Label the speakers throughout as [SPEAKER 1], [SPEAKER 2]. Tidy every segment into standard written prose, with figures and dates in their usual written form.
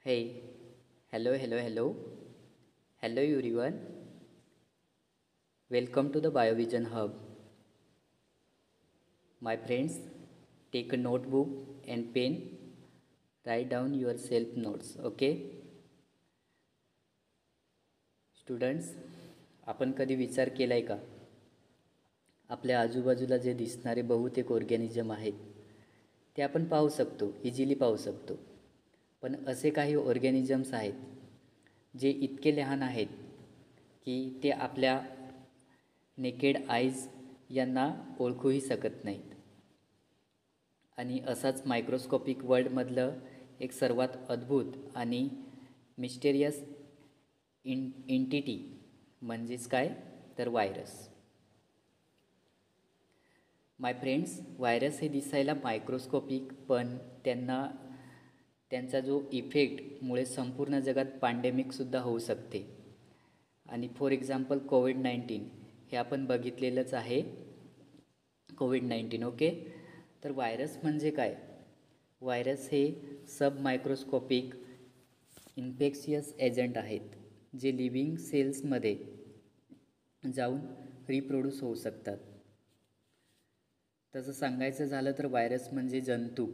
[SPEAKER 1] Hey, hello. Hello everyone. Welcome to the BioVision Hub. My friends, take a notebook and pen. Write down your self notes. Okay? Students, आपण कधी विचार केलाय का? आपल्या आजूबाजूला जे दिसणारे बहुतेक ऑर्गॅनिझम आहेत ते आपण पाहू शकतो, इझिली पाहू शकतो. पण असे काही ऑर्गॅनिझम्स आहेत जे इतके लहान आहेत की ते आपल्या नेकेड आईज यांना ओळखूही शकत नाहीत. आणि असाच मायक्रोस्कोपिक वर्ल्डमधलं एक सर्वात अद्भुत आणि मिस्टेरियस एंटिटी म्हणजेच काय तर व्हायरस. माय फ्रेंड्स, व्हायरस हे दिसायला मायक्रोस्कोपिक, पण त्यांचा जो इफेक्टमुळे संपूर्ण जगात पॅन्डेमिकसुद्धा होऊ शकते. आणि फॉर एक्झाम्पल कोविड-19 हे आपण बघितलेलंच आहे. कोविड-19 ओके. तर व्हायरस म्हणजे काय? व्हायरस हे सब मायक्रोस्कोपिक इन्फेक्शियस एजंट आहेत जे लिव्हिंग सेल्समध्ये जाऊन रिप्रोड्यूस होऊ शकतात. तसं सांगायचं झालं तर व्हायरस म्हणजे जंतू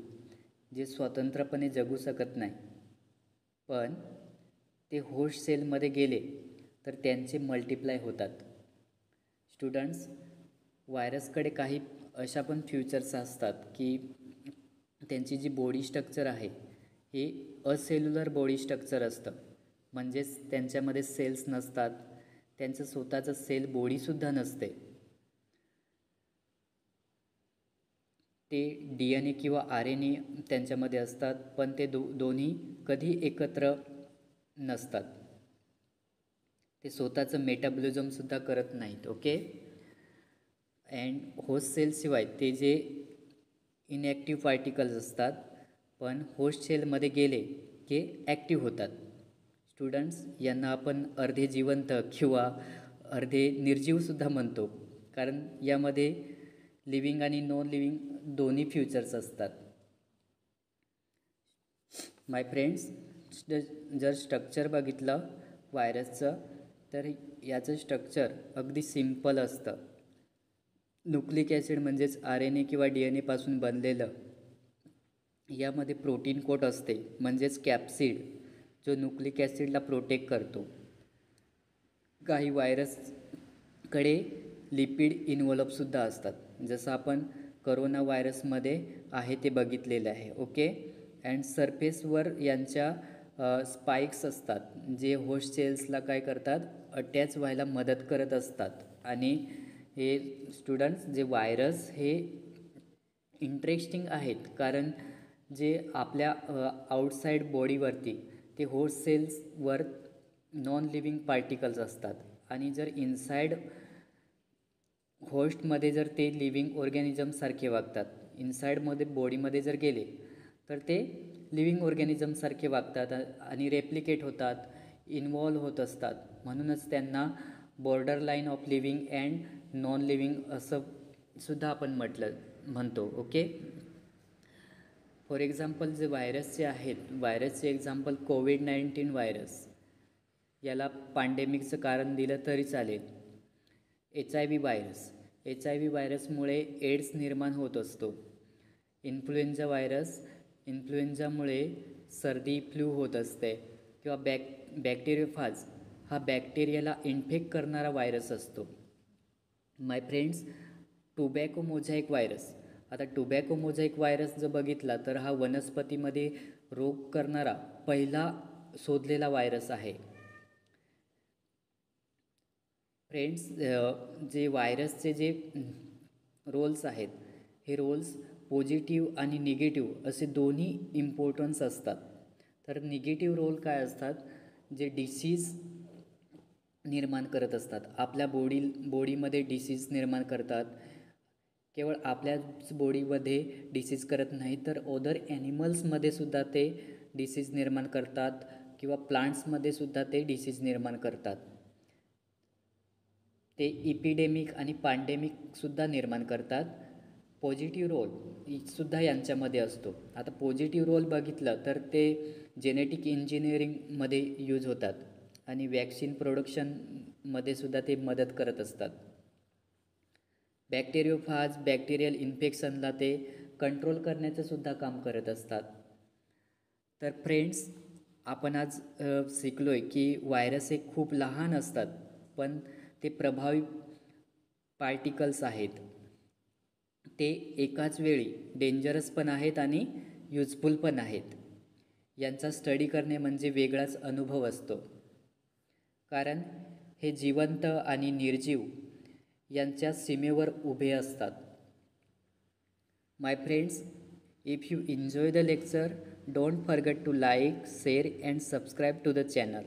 [SPEAKER 1] जे स्वतंत्रपणे जगू शकत नाही, पण ते होस्ट सेलमध्ये गेले तर त्यांचे मल्टिप्लाय होतात. स्टुडंट्स, व्हायरसकडे काही अशा पण फ्युचर्स असतात की त्यांची जी बॉडी स्ट्रक्चर आहे हे असेल्युलर बॉडी स्ट्रक्चर असतं. म्हणजेच त्यांच्यामध्ये सेल्स नसतात, त्यांचं स्वतःचं सेल बॉडीसुद्धा नसते. ते DNA किंवा RNA त्यांच्यामध्ये असतात, पण ते दोन्ही कधी एकत्र नसतात. ते स्वतःचं मेटाबॉलिझमसुद्धा करत नाहीत. ओके. अँड होस्ट सेलशिवाय ते जे इनॅक्टिव्ह पार्टिकल्स असतात, पण होस्ट सेलमध्ये गेले की ॲक्टिव्ह होतात. स्टुडंट्स, यांना आपण अर्धे जिवंत किंवा अर्धे निर्जीवसुद्धा म्हणतो, कारण यामध्ये लिव्हिंग आणि नॉन लिव्हिंग दोन्ही फ्युचर्स असतात. माय फ्रेंड्स, जर स्ट्रक्चर बघितलं व्हायरसचं तर याचं स्ट्रक्चर अगदी सिम्पल असतं. न्यूक्लिक ॲसिड म्हणजेच RNA किंवा DNA पासून बनलेलं. यामध्ये प्रोटीन कोट असते म्हणजेच कॅप्सिड, जो न्यूक्लिक ॲसिडला प्रोटेक्ट करतो. काही व्हायरसकडे लिपिड इन्व्हॉल्वसुद्धा असतात, जसं आपण करोना व्हायरसमध्ये आहे ते बघितलेलं आहे. ओके. अँड सरफेसवर यांच्या स्पाइक्स असतात जे होस्ट सेल्सला काय करतात, अटॅच व्हायला मदत करत असतात. आणि हे स्टुडंट्स, जे व्हायरस हे इंटरेस्टिंग आहेत कारण जे आपल्या आउटसाईड बॉडीवरती ते होस्ट सेल्सवर नॉन लिव्हिंग पार्टिकल्स असतात, आणि जर इनसाईड होस्टमध्ये जर ते लिव्हिंग ऑर्गॅनिझमसारखे वागतात. इनसाईडमध्ये बॉडीमध्ये जर गेले तर ते लिव्हिंग ऑर्गॅनिझमसारखे वागतात आणि रेप्लिकेट होतात, इन्व्हॉल्व होत असतात. म्हणूनच त्यांना border line of living and non living असं सुद्धा आपण म्हणतो. ओके. फॉर एक्झाम्पल जे व्हायरसचे आहेत, व्हायरसचे एक्झाम्पल कोविड-19 व्हायरस, याला पॅन्डेमिकचं कारण दिलं तरी चालेल. HIV व्हायरस, HIV व्हायरसमुळे एड्स निर्माण होत असतो. इन्फ्लुएंझा व्हायरस, इन्फ्लुएंझामुळे सर्दी फ्लू होत असते. किंवा बॅक्टेरियोफाज हा बॅक्टेरियाला इन्फेक्ट करणारा व्हायरस असतो. माय फ्रेंड्स, टोबॅको मोझॅइक व्हायरस. आता टोबॅको मोझॅइक व्हायरस जर बघितला तर हा वनस्पतीमध्ये रोग करणारा पहिला शोधलेला व्हायरस आहे. फ्रेंड्स, जे व्हायरसचे जे रोल्स आहेत हे रोल्स पॉझिटिव्ह आणि निगेटिव्ह असे दोन्ही इम्पॉर्टन्स असतात. तर निगेटिव्ह रोल काय असतात, जे डिसीज निर्माण करत असतात, आपल्या बॉडीमध्ये डिसीज निर्माण करतात. केवळ आपल्याच बॉडीमध्ये डिसीज करत नाही तर अदर ॲनिमल्समध्ये सुद्धा ते डिसीज निर्माण करतात किंवा प्लांट्समध्ये सुद्धा ते डिसीज निर्माण करतात. ते इपिडेमिक आणि पॅन्डेमिकसुद्धा निर्माण करतात. पॉझिटिव्ह रोलसुद्धा यांच्यामध्ये असतो. आता पॉझिटिव्ह रोल बघितलं तर ते जेनेटिक इंजिनिअरिंगमध्ये यूज होतात आणि वॅक्सिन प्रोडक्शनमध्ये सुद्धा ते मदत करत असतात. बॅक्टेरियोफाज बॅक्टेरियल इन्फेक्शनला ते कंट्रोल करण्याचं सुद्धा काम करत असतात. तर फ्रेंड्स, आपण आज शिकलो आहे की व्हायरस हे खूप लहान असतात, पण ते प्रभावी पार्टिकल्स आहेत. ते एकाच वेळी डेंजरस पण आहेत आणि युजफुल पण आहेत. यांचा स्टडी करणे म्हणजे वेगळाच अनुभव असतो, कारण हे जिवंत आणि निर्जीव यांच्या सीमेवर उभे असतात. My friends, if you enjoy the lecture, don't forget to like, share and subscribe to the channel.